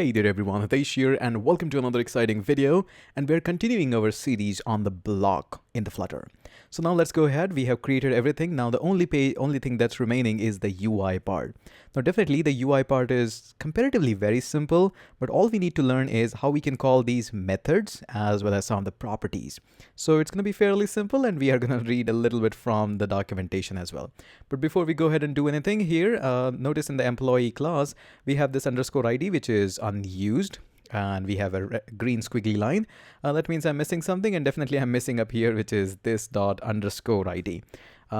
Hey there everyone, Hitesh here and welcome to another exciting video, and we're continuing our series on the block in the Flutter. So now let's go ahead. We have created everything. Now the only thing that's remaining is the UI part. Now definitely the UI part is comparatively very simple, but all we need to learn is how we can call these methods as well as some of the properties. So it's going to be fairly simple, and we are going to read a little bit from the documentation as well. But before we go ahead and do anything here, notice in the employee class, we have this underscore ID, which is unused, and we have a green squiggly line. That means I'm missing something, and definitely I'm missing up here, which is this dot underscore ID.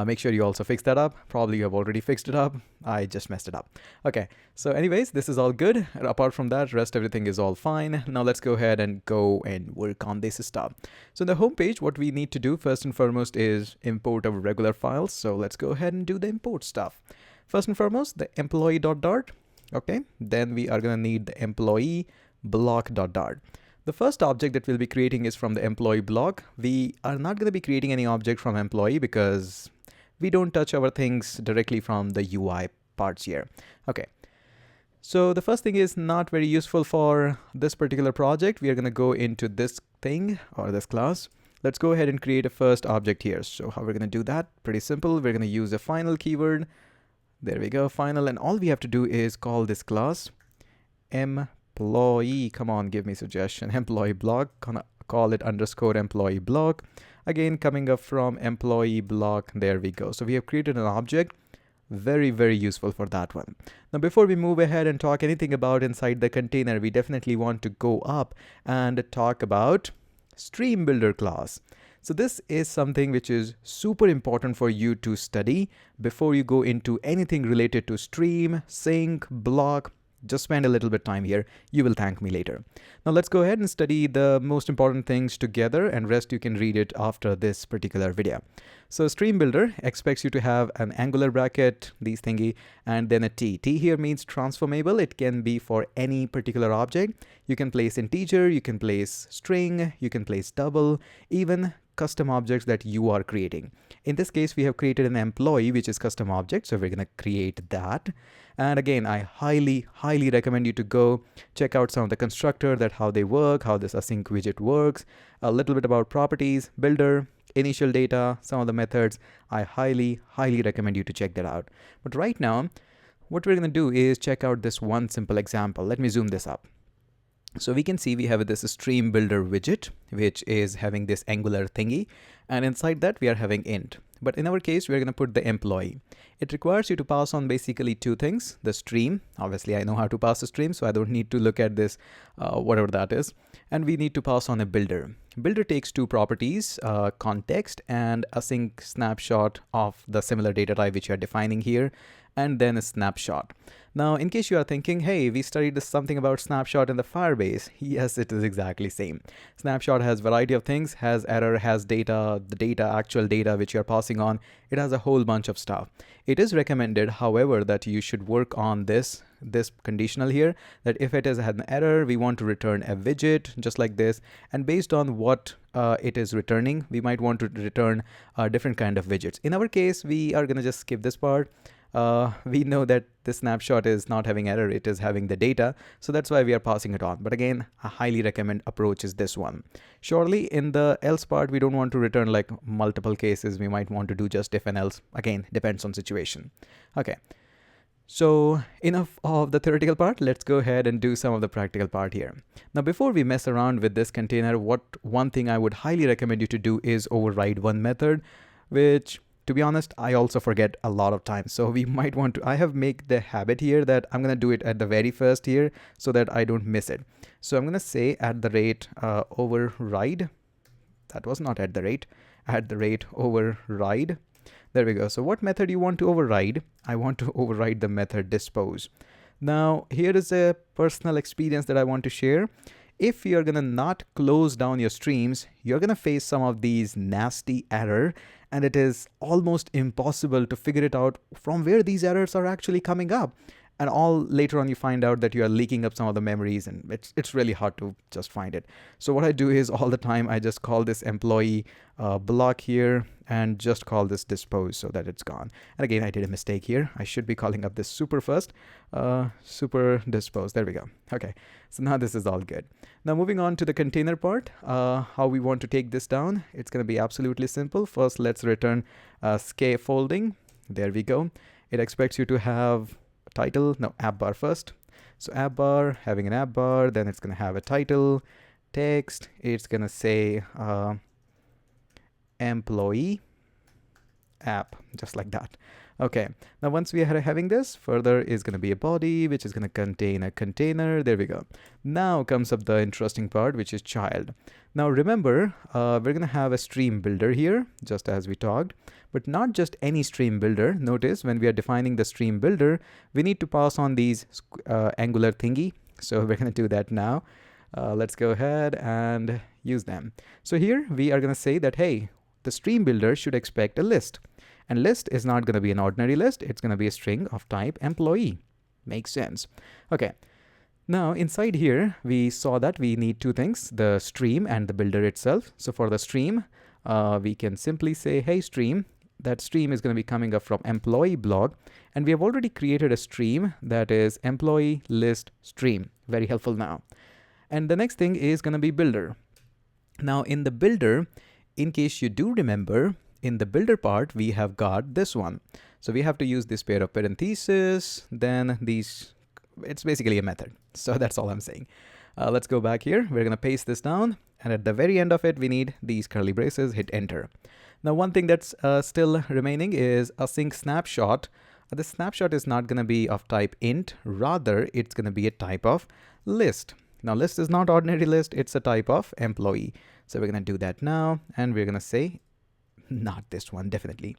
Make sure you also fix that up. Probably you have already fixed it up. I just messed it up. Okay, so anyways, this is all good. Apart from that, rest everything is all fine. Now let's go ahead and go and work on this stuff. So in the home page, what we need to do first and foremost is import our regular files. So let's go ahead and do the import stuff. First and foremost, the employee dot dart. Okay, then we are going to need the employee block dot dart. The first object that we'll be creating is from the employee block. We are not going to be creating any object from employee because we don't touch our things directly from the UI parts here. Okay, so the first thing is not very useful for this particular project. We are going to go into this thing or this class. Let's go ahead and create a first object here. So how we're going to do that? Pretty simple. We're going to use a final keyword. There we go, final, and all we have to do is call this class employee. Come on, give me suggestion. Employee block. Gonna call it underscore employee block. Again, coming up from employee block. There we go. So we have created an object. Very, very useful for that one. Now, before we move ahead and talk anything about inside the container, we definitely want to go up and talk about stream builder class. So this is something which is super important for you to study before you go into anything related to stream, sync, block. Just spend a little bit time here. You will thank me later. Now let's go ahead and study the most important things together, and rest you can read it after this particular video. So stream builder expects you to have an angular bracket, these thingy, and then a T. T here means transformable. It can be for any particular object. You can place integer, you can place string, you can place double, even custom objects that you are creating. In this case, we have created an employee, which is custom object. So we're going to create that. And again, I highly recommend you to go check out some of the constructor, that how they work, how this async widget works, a little bit about properties, builder, initial data, some of the methods. I highly recommend you to check that out. But right now, what we're going to do is check out this one simple example. Let me zoom this up. So we can see we have this stream builder widget, which is having this angular thingy, and inside that we are having int. But in our case, we're going to put the employee. It requires you to pass on basically two things: the stream. Obviously, I know how to pass a stream, so I don't need to look at this, whatever that is. And we need to pass on a builder. Builder takes two properties, context and async snapshot of the similar data type which you are defining here, and then a snapshot. Now, in case you are thinking, hey, we studied something about snapshot in the Firebase. Yes, it is exactly same. Snapshot has variety of things, has error, has data, the data, actual data which you're passing on. It has a whole bunch of stuff. It is recommended, however, that you should work on this conditional here, that if it has had an error, we want to return a widget just like this. And based on what it is returning, we might want to return a different kind of widgets. In our case, we are going to just skip this part. We know that the snapshot is not having error, it is having the data. So that's why we are passing it on. But again, I highly recommend approach is this one. Surely in the else part, we don't want to return like multiple cases. We might want to do just if and else. Again, depends on situation. Okay. So enough of the theoretical part. Let's go ahead and do some of the practical part here. Now, before we mess around with this container, one thing I would highly recommend you to do is override one method, which, to be honest, I also forget a lot of times. So we might want to, I have made the habit here that I'm going to do it at the very first here so that I don't miss it. So I'm going to say override. That was not at the rate override. There we go. So what method you want to override? I want to override the method dispose. Now, here is a personal experience that I want to share. If you're going to not close down your streams, you're going to face some of these nasty error, and it is almost impossible to figure it out from where these errors are actually coming up. And all later on you find out that you are leaking up some of the memories, and it's really hard to just find it. So what I do is all the time I just call this employee block here, and just call this dispose so that it's gone. And again, I did a mistake here. I should be calling up this super first. Super dispose. There we go. Okay, so now this is all good. Now moving on to the container part, how we want to take this down. It's going to be absolutely simple. First, let's return scaffolding. There we go. It expects you to have a title. No, app bar first. So app bar, having an app bar, then it's going to have a title, text. It's going to say employee app, just like that. Okay, now once we are having this, further is going to be a body, which is going to contain a container. There we go. Now comes up the interesting part, which is child. Now remember, we're going to have a stream builder here, just as we talked, but not just any stream builder. Notice when we are defining the stream builder, we need to pass on these angular thingy. So we're going to do that now. Let's go ahead and use them. So here we are going to say that, hey, the stream builder should expect a list. And list is not going to be an ordinary list. It's going to be a string of type employee. Makes sense. Okay. Now inside here, we saw that we need two things, the stream and the builder itself. So for the stream, we can simply say, hey, stream. That stream is going to be coming up from employee blog. And we have already created a stream that is employee list stream. Very helpful now. And the next thing is going to be builder. Now in the builder, in case you do remember, in the builder part, we have got this one. So we have to use this pair of parentheses, then these, it's basically a method. So that's all I'm saying. Let's go back here. We're going to paste this down. And at the very end of it, we need these curly braces, hit enter. Now, one thing that's still remaining is async snapshot. The snapshot is not going to be of type int. Rather, it's going to be a type of list. Now, list is not ordinary list. It's a type of employee. So we're going to do that now. And we're going to say, not this one, definitely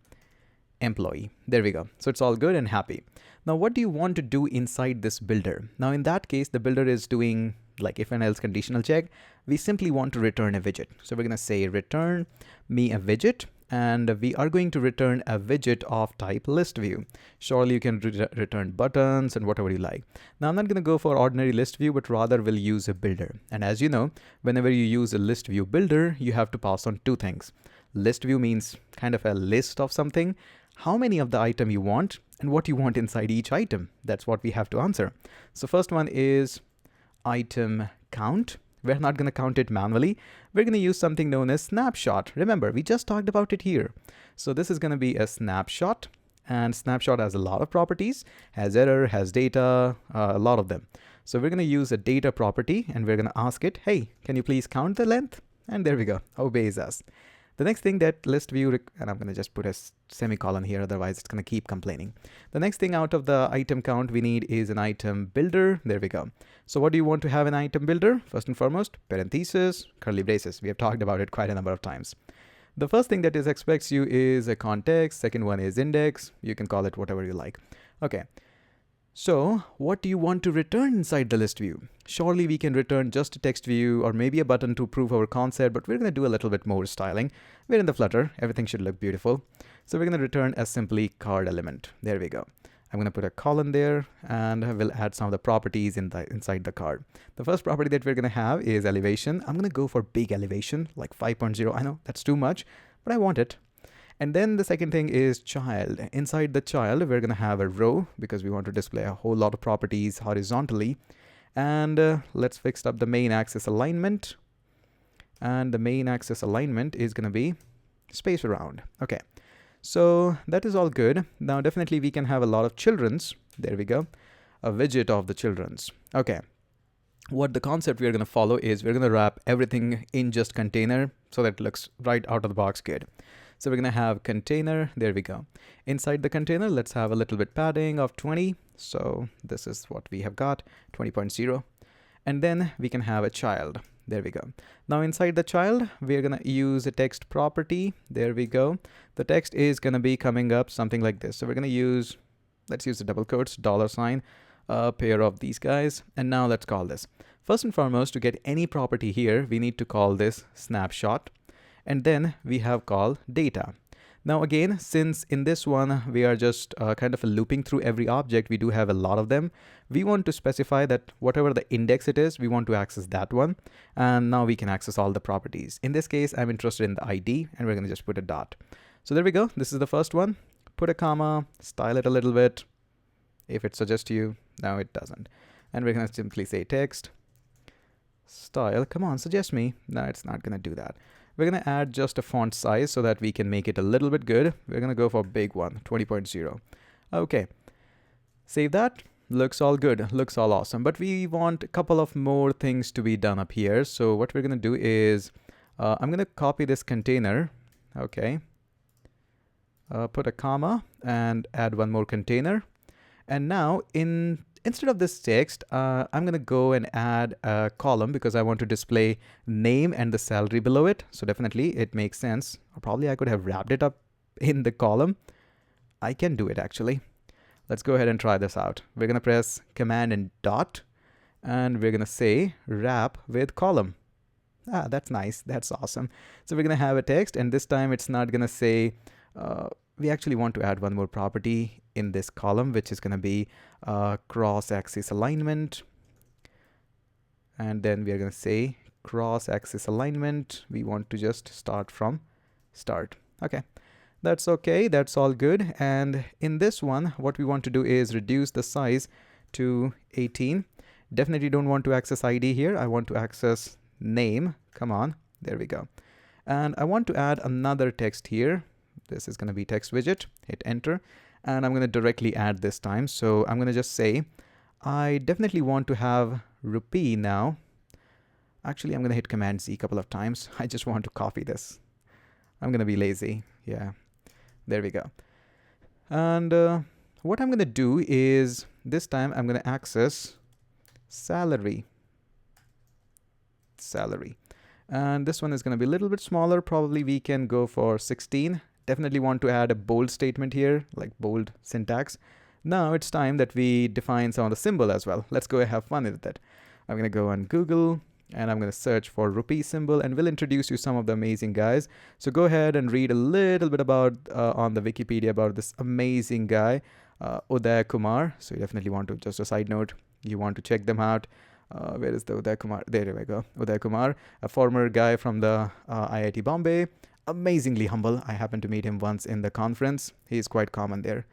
employee. There we go. So it's all good and happy. Now, what do you want to do inside this builder? Now, in that case, the builder is doing like if and else conditional check. We simply want to return a widget. So we're going to say return me a widget. And we are going to return a widget of type list view. Surely you can return buttons and whatever you like. Now I'm not going to go for ordinary list view, but rather we'll use a builder. And as you know, whenever you use a list view builder, you have to pass on two things. List view means kind of a list of something, how many of the item you want and what you want inside each item. That's what we have to answer. So first one is item count. We're not going to count it manually. We're going to use something known as snapshot. Remember, we just talked about it here. So this is going to be a snapshot, and snapshot has a lot of properties, has error, has data, a lot of them. So we're going to use a data property and we're going to ask it, hey, can you please count the length? And there we go, obeys us. The next thing that list view, and I'm going to just put a semicolon here, otherwise it's going to keep complaining. The next thing out of the item count we need is an item builder. There we go. So what do you want to have an item builder? First and foremost, parentheses, curly braces. We have talked about it quite a number of times. The first thing that is expects you is a context. Second one is index. You can call it whatever you like. Okay. So what do you want to return inside the list view? Surely we can return just a text view or maybe a button to prove our concept, but we're going to do a little bit more styling. We're in the Flutter. Everything should look beautiful. So we're going to return a simply card element. There we go. I'm going to put a colon there and we'll add some of the properties inside the card. The first property that we're going to have is elevation. I'm going to go for big elevation, like 5.0. I know that's too much, but I want it. And then the second thing is child. Inside the child, we're going to have a row because we want to display a whole lot of properties horizontally. And let's fix up the main axis alignment. And the main axis alignment is going to be space around. Okay. So that is all good. Now, definitely we can have a lot of children's. There we go. A widget of the children's. Okay. What the concept we are going to follow is we're going to wrap everything in just container so that it looks right out of the box good. So we're going to have container. There we go. Inside the container, let's have a little bit padding of 20. So this is what we have got, 20.0. And then we can have a child. There we go. Now inside the child, we're going to use a text property. There we go. The text is going to be coming up something like this. So we're going to use, let's use the double quotes, $, a pair of these guys. And now let's call this. First and foremost, to get any property here, we need to call this snapshot. And then we have call data. Now again, since in this one, we are just kind of looping through every object, we do have a lot of them. We want to specify that whatever the index it is, we want to access that one. And now we can access all the properties. In this case, I'm interested in the ID and we're going to just put a dot. So there we go. This is the first one. Put a comma, style it a little bit. If it suggests to you, no, it doesn't. And we're going to simply say text, style. Come on, suggest me. No, it's not going to do that. We're going to add just a font size so that we can make it a little bit good. We're going to go for big one, 20.0. Okay. Save that. Looks all good. Looks all awesome. But we want a couple of more things to be done up here. So what we're going to do is I'm going to copy this container. Okay. Put a comma and add one more container. And now instead of this text, I'm going to go and add a column because I want to display name and the salary below it. So definitely it makes sense. Or probably I could have wrapped it up in the column. I can do it actually. Let's go ahead and try this out. We're going to press Command and dot, and we're going to say wrap with column. Ah, that's nice. That's awesome. So we're going to have a text, and this time it's not going to say, we actually want to add one more property in this column, which is going to be cross-axis alignment. And then we are going to say cross-axis alignment. We want to just start from start. Okay. That's okay, that's all good. And in this one, what we want to do is reduce the size to 18. Definitely don't want to access ID here. I want to access name. Come on, there we go. And I want to add another text here. This is going to be text widget. Hit enter. And I'm going to directly add this time. So I'm going to just say, I definitely want to have rupee now. Actually, I'm going to hit Command Z a couple of times. I just want to copy this. I'm going to be lazy. Yeah. There we go. And what I'm going to do is this time I'm going to access salary. And this one is going to be a little bit smaller. Probably we can go for 16. Definitely want to add a bold statement here, like bold syntax. Now it's time that we define some of the symbol as well. Let's go and have fun with it. I'm going to go on Google. And I'm going to search for rupee symbol, and we'll introduce you some of the amazing guys. So go ahead and read a little bit about on the Wikipedia about this amazing guy, Uday Kumar. So you definitely want to, just a side note, you want to check them out. Where is the Uday Kumar? There we go. Uday Kumar, a former guy from the IIT Bombay. Amazingly humble. I happened to meet him once in the conference. He is quite common there.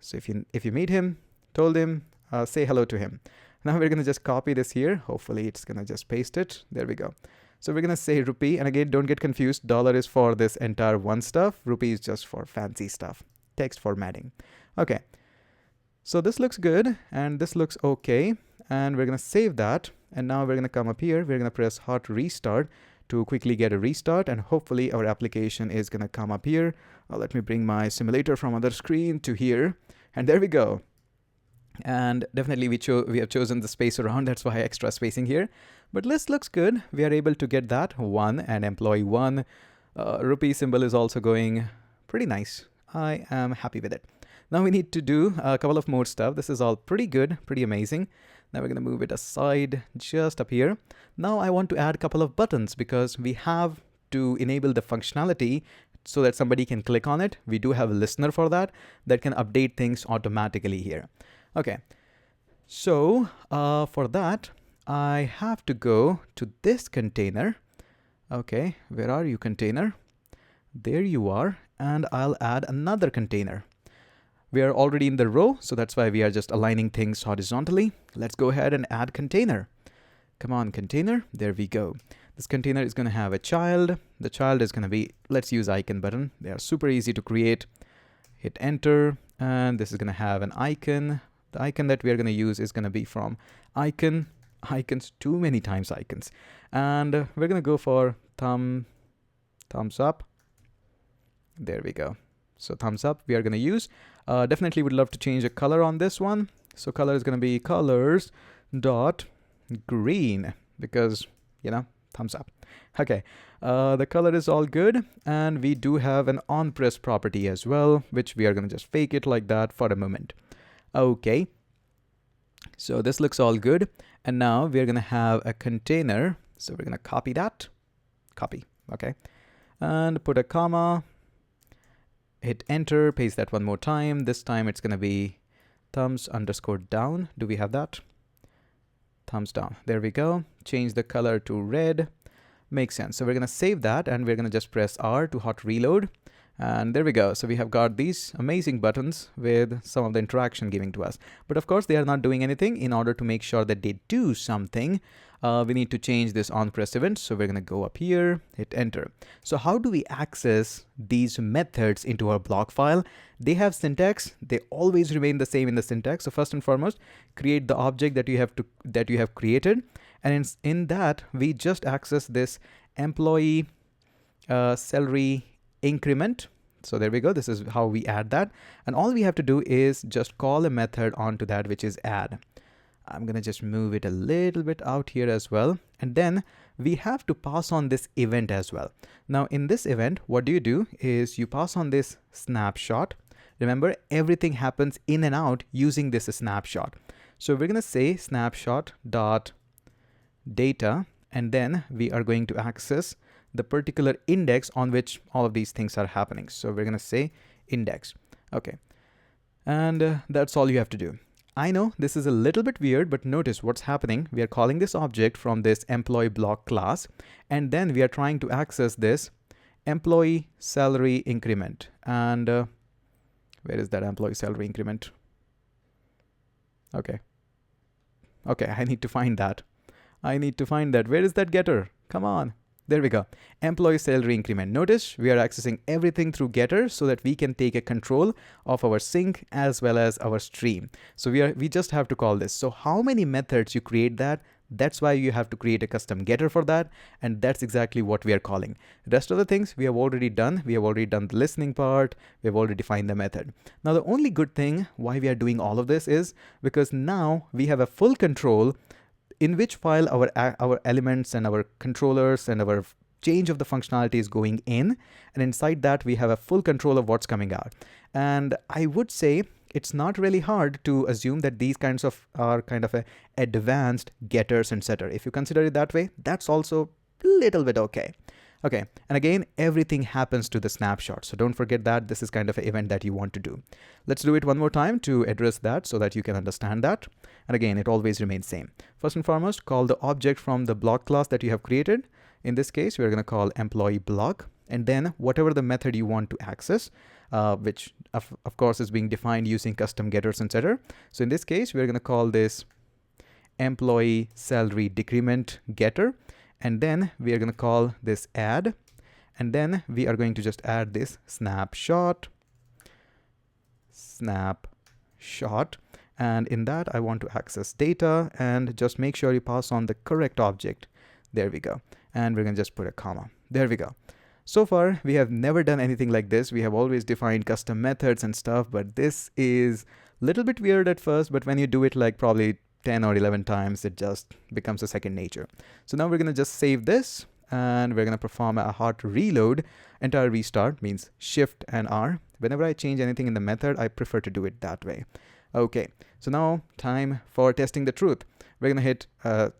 So if you meet him, told him, say hello to him. Now we're going to just copy this here. Hopefully it's going to just paste it. There we go. So we're going to say rupee. And again, don't get confused. Dollar is for this entire one stuff. Rupee is just for fancy stuff. Text formatting. Okay. So this looks good. And this looks okay. And we're going to save that. And now we're going to come up here. We're going to press hot restart to quickly get a restart. And hopefully our application is going to come up here. Let me bring my simulator from other screen to here. And there we go. And definitely we have chosen the space around. That's why extra spacing here. But list looks good. We are able to get that one and employee one. Rupee symbol is also going pretty nice. I am happy with it. Now we need to do a couple of more stuff. This is all pretty good, pretty amazing. Now we're going to move it aside just up here. Now I want to add a couple of buttons because we have to enable the functionality so that somebody can click on it. We do have a listener for that can update things automatically here. Okay, so for that, I have to go to this container. Okay, where are you, container? There you are, and I'll add another container. We are already in the row, so that's why we are just aligning things horizontally. Let's go ahead and add container. Come on, container, there we go. This container is going to have a child. The child is going to be, let's use icon button. They are super easy to create. Hit enter, and this is going to have an icon. The icon that we are going to use is going to be from icons, too many times icons. And we're going to go for thumbs up. There we go. So thumbs up we are going to use. Definitely would love to change the color on this one. So color is going to be colors dot green because, you know, thumbs up. Okay. The color is all good. And we do have an on press property as well, which we are going to just fake it like that for a moment. Okay, so this looks all good. And now we're going to have a container. So we're going to copy that. Copy. Okay. And put a comma. Hit enter. Paste that one more time. This time it's going to be thumbs underscore down. Do we have that? Thumbs down. There we go. Change the color to red. Makes sense. So we're going to save that and we're going to just press R to hot reload. And there we go. So we have got these amazing buttons with some of the interaction giving to us. But of course, they are not doing anything. In order to make sure that they do something, we need to change this on press event. So we're going to go up here, hit enter. So how do we access these methods into our block file? They have syntax. They always remain the same in the syntax. So first and foremost, create the object that you have created. And in that, we just access this employee salary increment. So there we go. This is how we add that. And all we have to do is just call a method onto that, which is add. I'm going to just move it a little bit out here as well. And then we have to pass on this event as well. Now in this event, what you do is you pass on this snapshot. Remember, everything happens in and out using this snapshot. So we're going to say snapshot dot data, and then we are going to access the particular index on which all of these things are happening. So we're going to say index. Okay. And that's all you have to do. I know this is a little bit weird, but notice what's happening. We are calling this object from this employee block class, and then we are trying to access this employee salary increment. And where is that employee salary increment? Okay. Okay, I need to find that. Where is that getter? Come on. There we go. Employee salary increment. Notice we are accessing everything through getter so that we can take a control of our sync as well as our stream. So we just have to call this. So how many methods you create that? That's why you have to create a custom getter for that. And that's exactly what we are calling. The rest of the things we have already done. We have already done the listening part. We have already defined the method. Now, the only good thing why we are doing all of this is because now we have a full control in which file our elements and our controllers and our change of the functionality is going in. And inside that, we have a full control of what's coming out. And I would say it's not really hard to assume that these kinds of are kind of advanced getters and setter. If you consider it that way, that's also a little bit okay. Okay, and again, everything happens to the snapshot. So don't forget that this is kind of an event that you want to do. Let's do it one more time to address that so that you can understand that. And again, it always remains same. First and foremost, call the object from the block class that you have created. In this case, we're going to call employee block, and then whatever the method you want to access, which of course is being defined using custom getters and setter. So in this case, we're going to call this employee salary decrement getter. And then we are going to call this add, and then we are going to just add this snapshot. And in that, I want to access data, and just make sure you pass on the correct object. There we go. And we're going to just put a comma. There we go. So far, we have never done anything like this. We have always defined custom methods and stuff, but this is a little bit weird at first, but when you do it like probably 10 or 11 times, it just becomes a second nature. So now we're going to just save this, and we're going to perform a hard reload. Entire restart means shift and R. Whenever I change anything in the method, I prefer to do it that way. Okay, so now time for testing the truth. We're going to hit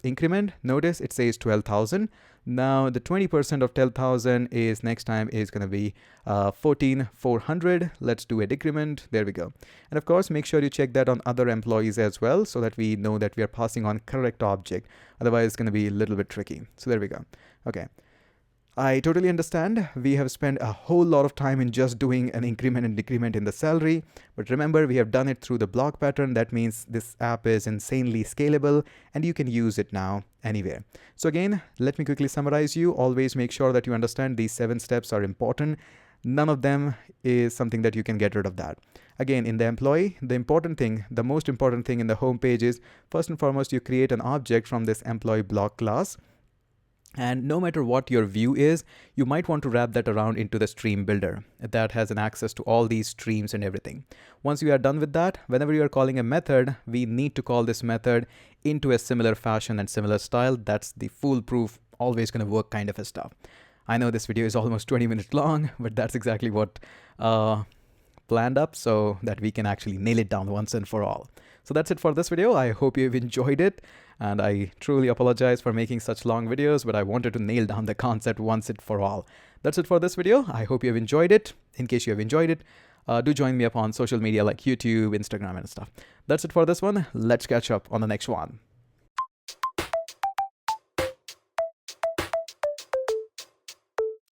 increment. Notice it says 12,000. Now the 20% of 12,000 is next time is going to be 14,400. Let's do a decrement. There we go. And of course, make sure you check that on other employees as well, so that we know that we are passing on correct object. Otherwise, it's going to be a little bit tricky. So there we go. Okay. I totally understand. We have spent a whole lot of time in just doing an increment and decrement in the salary. But remember, we have done it through the block pattern. That means this app is insanely scalable and you can use it now anywhere. So again, let me quickly summarize you. Always make sure that you understand these 7 steps are important. None of them is something that you can get rid of that. Again, in the employee, the most important thing in the home page is first and foremost, you create an object from this employee block class. And no matter what your view is, you might want to wrap that around into the stream builder that has an access to all these streams and everything. Once you are done with that, whenever you are calling a method, we need to call this method into a similar fashion and similar style. That's the foolproof, always going to work kind of a stuff. I know this video is almost 20 minutes long, but that's exactly what planned up so that we can actually nail it down once and for all. So that's it for this video. I hope you've enjoyed it. And I truly apologize for making such long videos, but I wanted to nail down the concept once and for all. That's it for this video. I hope you have enjoyed it. In case you have enjoyed it, do join me up on social media like YouTube, Instagram and stuff. That's it for this one. Let's catch up on the next one.